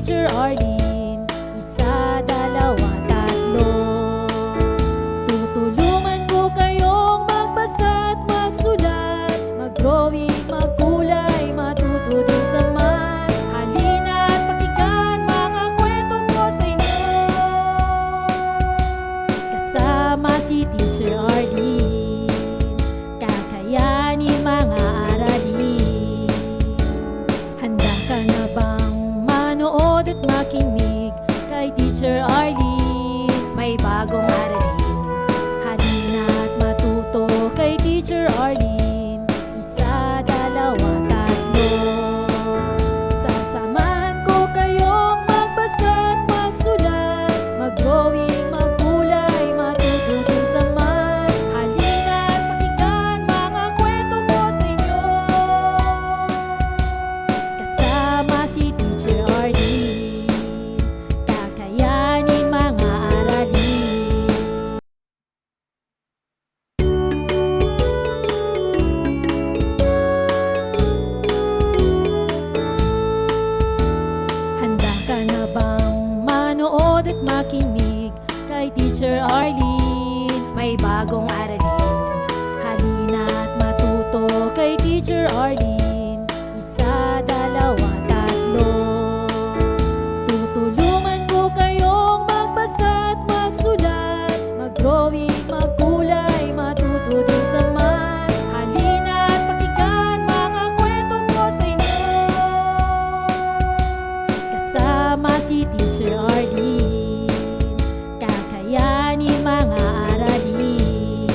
Teacher Arlene. Isa, dalawa, tatlo. Tutulungan ko kayong magbasa at magsulat, mag-drawing, magkulay, matuto din sa math. Halina at pakinggan mga kwento ko sa inyo. Kasama si Teacher Arlene, kakayanin mga aralin. Handa ka na bang manood at makinig kay Teacher Arlene? May bagong aralin. Halina at matuto kay Teacher Arlene. Isa, dalawa, tatlo. Sasamahan ko kayong magbasa at magsulat, mag-drawing, magkulay, matuto din sa math. Halina at pakinggan mga kwento ko sa inyo. Kasama si Teacher Arlene, kakayanin mga aralin. Handa ka na bang manood at makinig kay Teacher Arlene? May bagong aralin. Halina at matuto kay Teacher Arlene. Isa, dalawa, tatlo. Tutulungan ko kayong magbasa at magsulat, mag-drawing, magkulay, matuto din sa math. Halina at pakinggan mga kwento ko sa inyo. Kasama si Teacher Arlene, kakayanin mga aralin.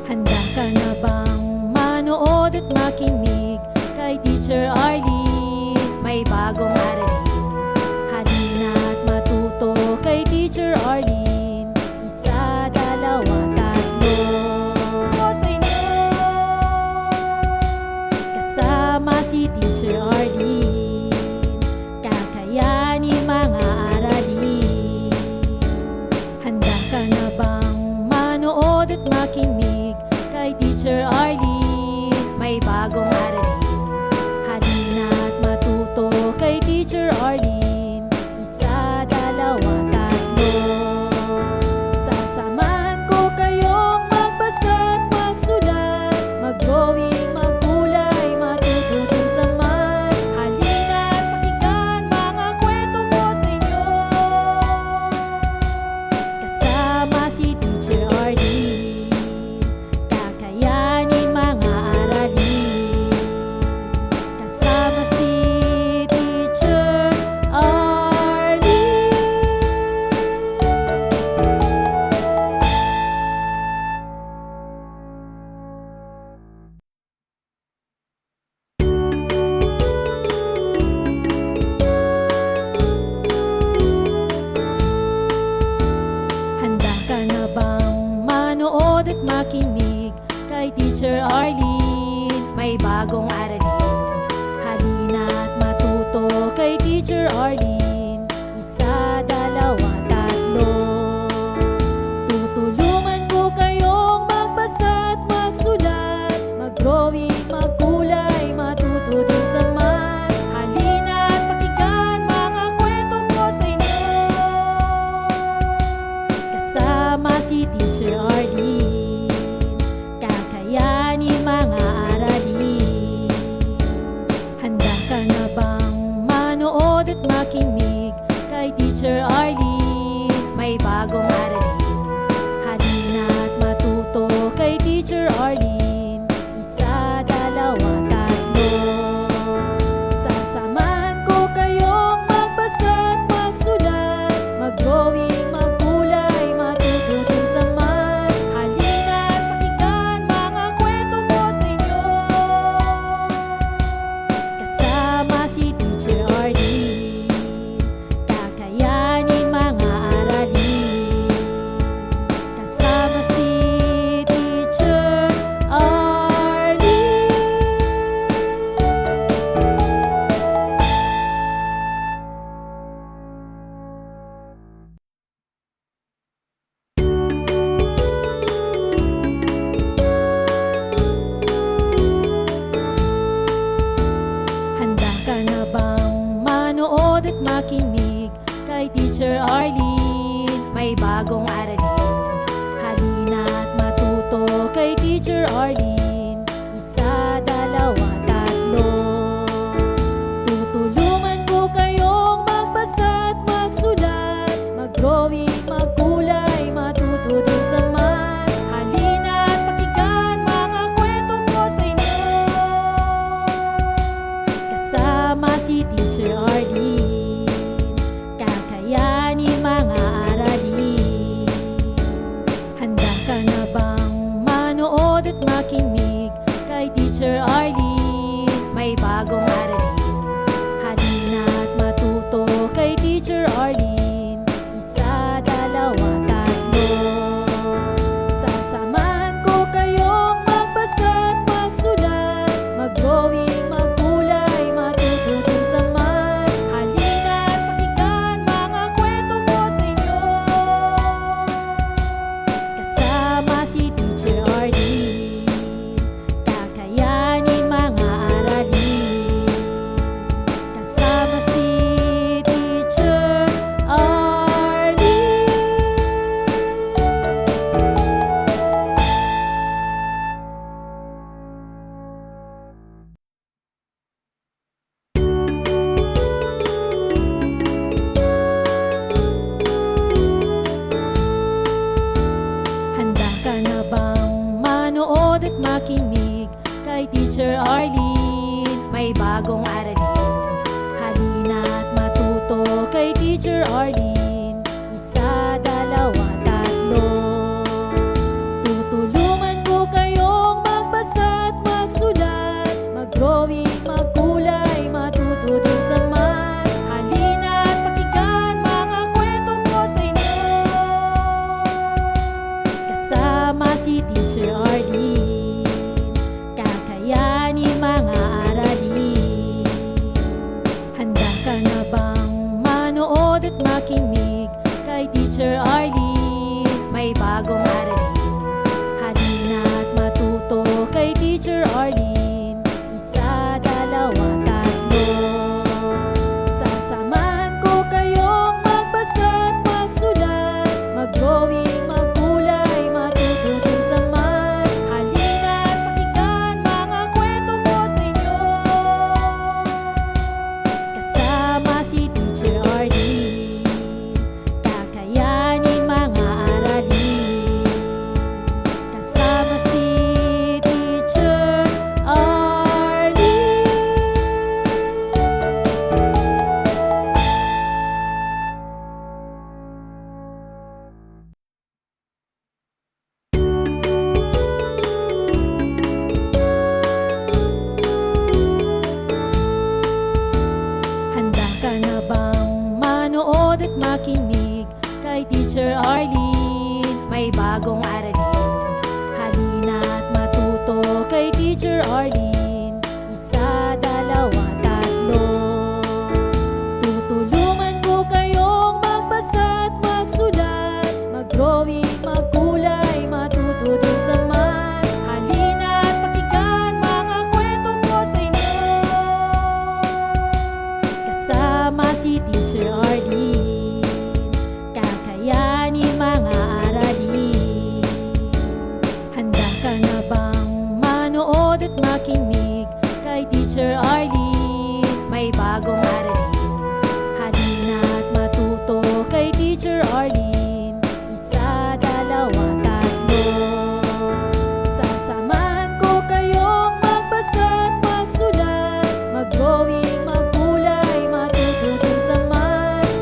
Handa ka na bang manood at makinig kay Teacher Arlene? May bagong aralin. Halina at matuto kay Teacher Arlene. Isa, dalawa, tatlo. Ko sa inyo. Kasama si Teacher Arlene, kakayanin mga aralin. Handa ka na bang manood at makinig kay Teacher Arlene? May bagong aralin. Halina at matuto kay Teacher Arlene. Isa, dalawa, tatlo. Sasamahan ko kayong magbasa at magsulat, mag-drawing, magkulay, matuto din sa math. Halina at pakinggan mga kwento ko sa inyo. Kasama si Teacher Arlene, kakayanin mga aralin. Kasama si Teacher Arlene. Handa ka na bang manood at makinig kay Teacher Arlene? May bagong aralin. Halina at matuto kay Teacher Arlene. Isa, dalawa, tatlo. Tutulungan ko kayong magbasa at magsulat, mag-drawing, magkulay, matuto din sa math. Halina at pakinggan mga kwento ko sa inyo. Kasama si Teacher Arlene, kakayanin mga aralin. Handa ka na bang manood at makinig kay Teacher Arlene? May bagong aralin. Halina at matuto kay Teacher Arlene. Isa, dalawa, tatlo. Sasamahan ko kayong magbasa at magsulat, mag-drawing, magkulay, matuto din sa math. Halina at pakinggan mga kwento ko sa inyo. Kasama si Teacher Arlene, kakayanin mga aralin. manood at makinig kay Teacher Arlene. May bagong aralin, halina't matuto kay Teacher Arlene. Isa, dalawa, tatlo. Tutulungan ko kayong magbasa at magsulat, mag-drawing, magkulay, matuto din sa math. Halina't pakinggan mga kwento ko sa inyo, kasama si Teacher Arlene. Kakayanin mga aralin. Handa ka na bang manood at makinig kay Teacher Arlene? May bagong aralin, halina't matuto kay Teacher Arlene. Isa, dalawa, tatlo. Sasamahan ko kayong magbasa at magsulat, mag-drawing, magkulay, matuto din sa math. Halina't pakinggan mga kwento ko sa inyo, kasama si Teacher Arlene. Kakayanin mga aralin, kasama si Teacher Arlene. Handa ka na bang manood at makinig kay Teacher Arlene? May bagong aralin, halina't matuto kay Teacher Arlene. Isa, dalawa, tatlo. Tutulungan ko kayong magbasa at magsulat, mag-drawing, magkulay, matuto din sa math. Halina't pakinggan mga kwento ko sa inyo, kasama si Teacher Arlene. Kakayanin mga aralin. Handa ka na bang manood at makinig kay Teacher Arlene? May bagong aralin, halina't matuto kay Teacher Arlene. Isa, dalawa, tatlo. Sasamahan ko kayong magbasa at magsulat, mag-drawing, magkulay, matuto din sa math. Halina't pakinggan mga kwento ko sa inyo, kasama si Teacher Arlene. Kakayanin mga aralin, kasama si Teacher Arlene. Handa ka na bang manood at makinig kay Teacher Arlene? May bagong aralin, halina't matuto kay Teacher Arlene. Isa, dalawa, tatlo. Tutulungan ko kayong magbasa at magsulat, mag-drawing, magkulay, matuto din sa math. Halina't pakinggan mga kwento ko sa inyo, kasama si Teacher Arlene. Kakayanin mga aralin. Handa ka na bang manood at makinig kay Teacher Arlene? May bagong aralin, halina't matuto kay Teacher Arlene. Isa, dalawa, tatlo. Sasamahan ko kayong magbasa at magsulat, mag-drawing, magkulay, matuto din sa math.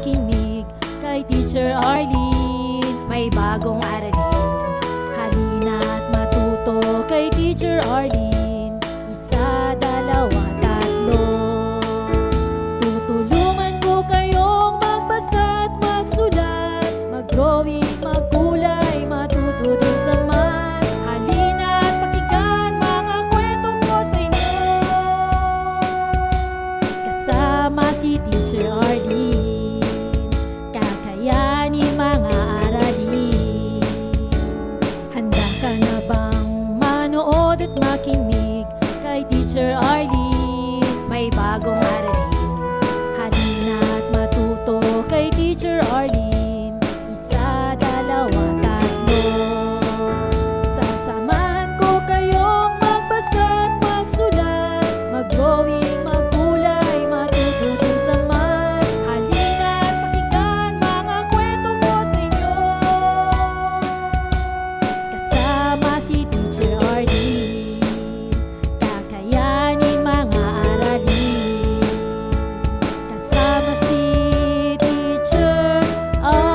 makinig kay Teacher Arlene. May bagong aralin, halina't matuto kay Teacher Arlene. Isa, dalawa, tatlo. Tutulungan ko kayong magbasa at magsulat, mag-drawing, magkulay, matuto din sa math. Halina't pakinggan mga kwento ko sa inyo, kasama si Teacher Arlene. Kakayanin mga aralin. Handa ka na bang manood at makinig kay Teacher Arlene? May bagong aralin, halina't matuto kay Teacher Arlene. Isa, dalawa, tatlo. Sasamahan ko kayong magbasa at magsulat, mag-drawing, magkulay, matuto din sa math. Halina't pakinggan mga kwento ko sa inyo, kasama si Teacher Arlene. Kakayanin mga aralin, kasama si Teacher Arlene.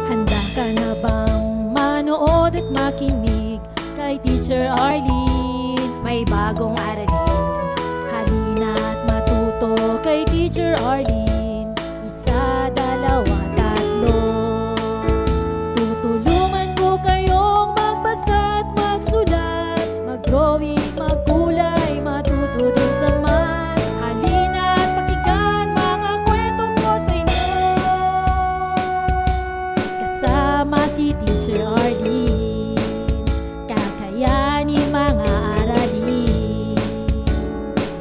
Handa ka na bang manood at makinig kay Teacher Arlene? May bagong aralin, halina't matuto kay Teacher Arlene. Isa, dalawa, tatlo. Tutulungan ko kayong magbasa at magsulat, mag-drawing, magkulay, matuto din sa math. Halina't pakinggan mga kwento ko sa inyo, kasama si Teacher Arlene. Kakayanin mga aralin.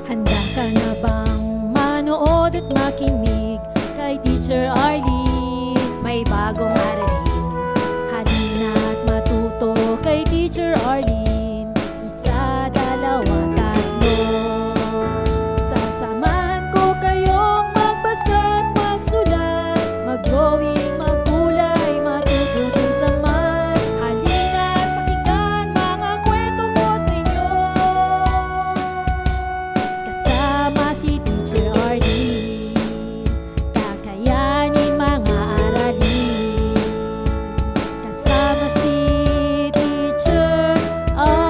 Handa ka na bang manood at makinig kay Teacher Arlene? May bagong aralin, halina't matuto kay Teacher Arlene. Isa, dalawa, tatlo. Sasamahan ko kayong magbasa at magsulat, mag-drawing, magkulay, matuto din sa math. Halina't pakinggan mga kwento ko sa inyo, kasama si Teacher Arlene. Kakayanin mga aralin, kasama si Teacher Arlene.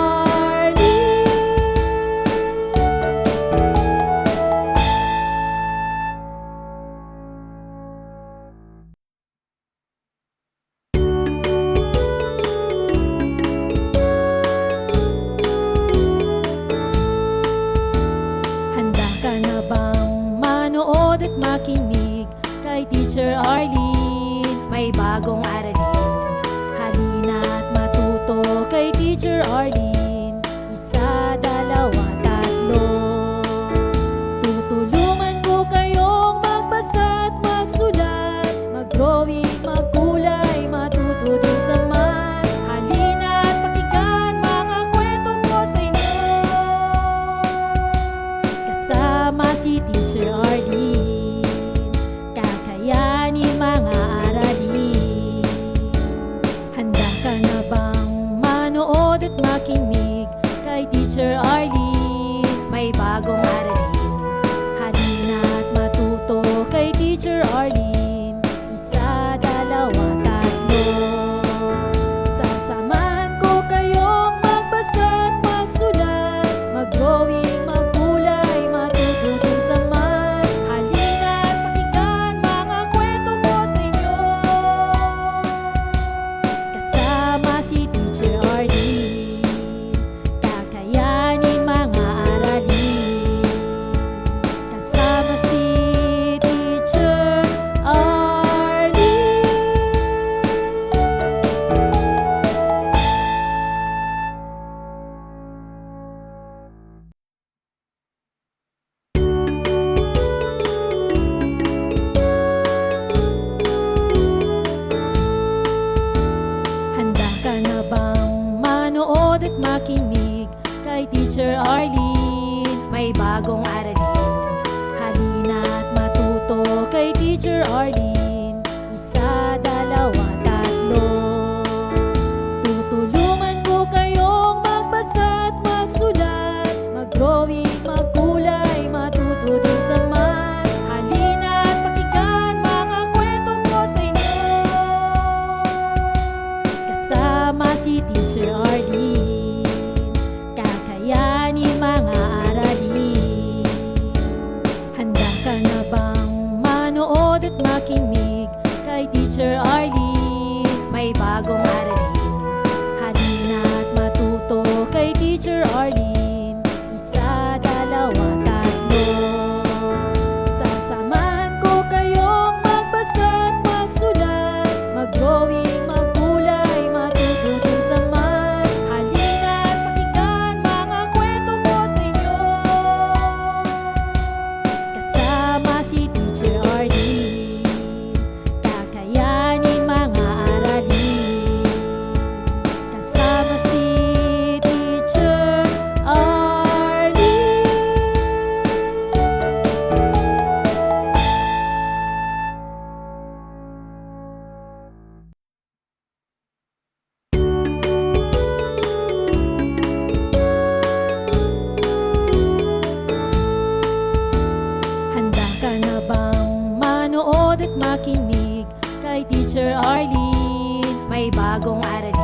Handa ka na bang manood at makinig kay Teacher Arlene? May bagong aralin, halina't matuto kay Teacher Arlene. Isa, dalawa, tatlo. Tutulungan ko kayong magbasa at magsulat, mag-drawing, magkulay, matuto din sa math. Halina't pakinggan mga kwento ko sa inyo, kasama si Teacher Arlene. Kakayanin mga aralin. Handa ka na bang manood at makinig kay Teacher Arlene? May bagong aralin, halina't matuto kay Teacher Arlene. Isa, dalawa, tatlo. Sasamahan ko kayong magbasa at magsulat, mag-drawing, magkulay, matuto din sa math. Halina't pakinggan mga kwento ko sa inyo, kasama si Teacher Arlene. Kakayanin mga aralin, kasama si Teacher Arlene. Handa ka na bang manood at makinig kay Teacher Arlene? May bagong aralin, halina't Teacher Arlene. Isa, dalawa, tatlo. Tutulungan ko kayong magbasa at magsulat, mag-drawing, magkulay, matuto din sa math. Halina at pakinggan mga kwento ko sa inyo. Kasama si Teacher Arlene, kakayanin mga aralin. Handa ka na bang manood at makinig kay Teacher Arlene? May bagong aralin. Halina at matuto kay Teacher Arlene. Isa, dalawa, tatlo. Sasamahan ko kayong magbasa at magsulat, mag-drawing, magkulay, matuto din sa math. Halina at pakinggan mga kwento ko sa inyo. Kasama si Teacher Arlene, kakayanin mga aralin. Kasama si Teacher Arlene. Handa ka na bang manood at makinig kay Teacher Arlene? May bagong aralin.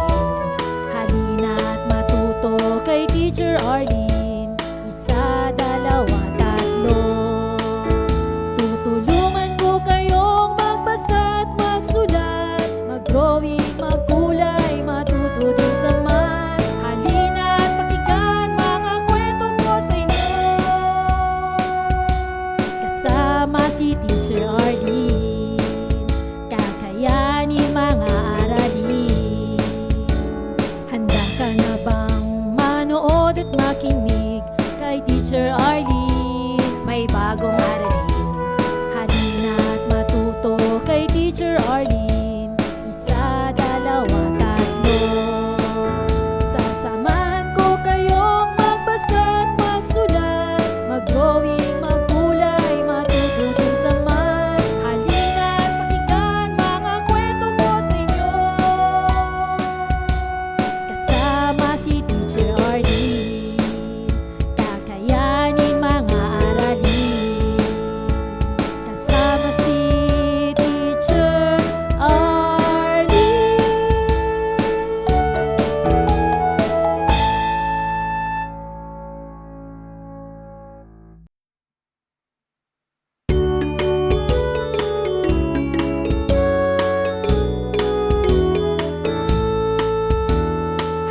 Halina at matuto kay Teacher Arlene. Isa, dalawa, tatlo. Tutulungan ko kayong magbasa at magsulat, mag-drawing, magkulay, matuto din sa math. Halina at pakinggan mga kwento ko sa inyo. Kasama si Teacher Arlene, kakayanin mga aralin. Handa ka na bang manood at makinig kay Teacher Arlene? May bagong aralin. Halina at matuto kay Teacher Arlene. Isa, dalawa, tatlo. Sasamahan ko kayong magbasa at magsulat, mag-drawing, magkulay, matuto din sa math. Halina at pakinggan mga kwento ko sa inyo. Kasama si Teacher Arlene, kakayanin mga aralin. Kasama si Teacher Arlene.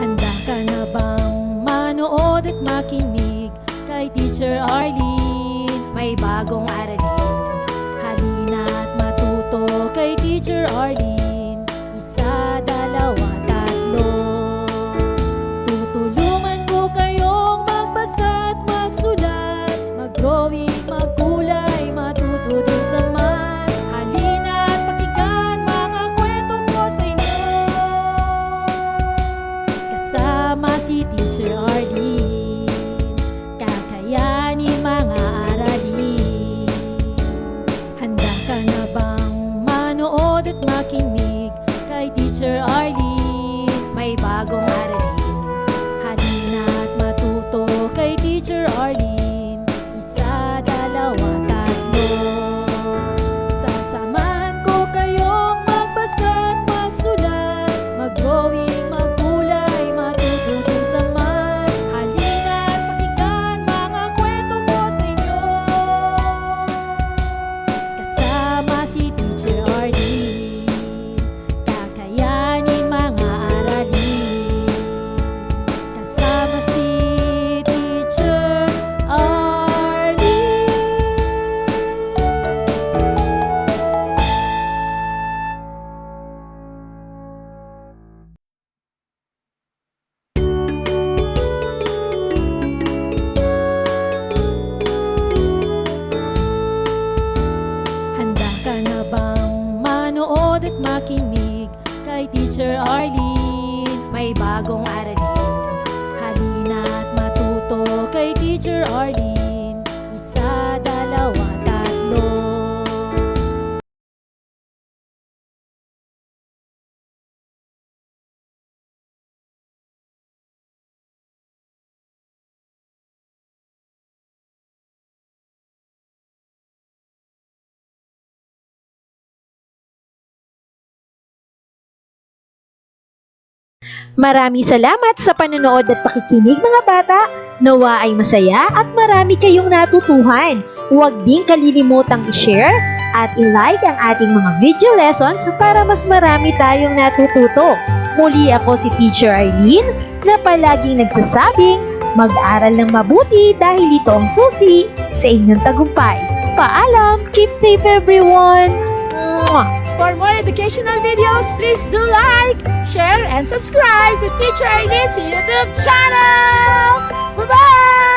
Handa ka na bang manood at makinig kay Teacher Arlene? May bagong aralin. Halina at matuto kay Teacher Arlene. Isa, dalawa, tatlo. Tutulungan ko kayong magbasa at magsulat, mag-drawing, magkulay, matuto din sa math. Halina at pakinggan mga kwento ko sa inyo. Kasama si Teacher Arlene, kakayanin mga aralin. Handa ka na bang manood at makinig kay Teacher Arlene? May bagong aralin. Halina at matuto kay Teacher Arlene. Isa, dalawa, tatlo. Sasamahan ko kayong magbasa at magsulat, mag-drawing, magkulay, matuto din sa math. Halina at pakinggan mga kwento ko sa inyo. Kasama si Teacher Arlene, kakayanin mga aralin. Kasama si Teacher Arlene. Handa ka na bang manood at makinig kay Teacher Arlene? May bagong aralin. Halina at matuto kay Teacher Arlene. Isa, dalawa, Maraming salamat sa panonood at pakikinig mga bata. Nawa ay masaya at marami kayong natutuhan. Huwag din kalilimutang i-share at i-like ang ating mga video lessons para mas marami tayong natututo. Muli ako si Teacher Arlene na palaging nagsasabing mag-aral ng mabuti dahil ito ang susi sa inyong tagumpay. Paalam! Keep safe everyone! Mwah! For more educational videos, please do like, share, and subscribe to Teacher Arlene's YouTube channel! Bye-bye!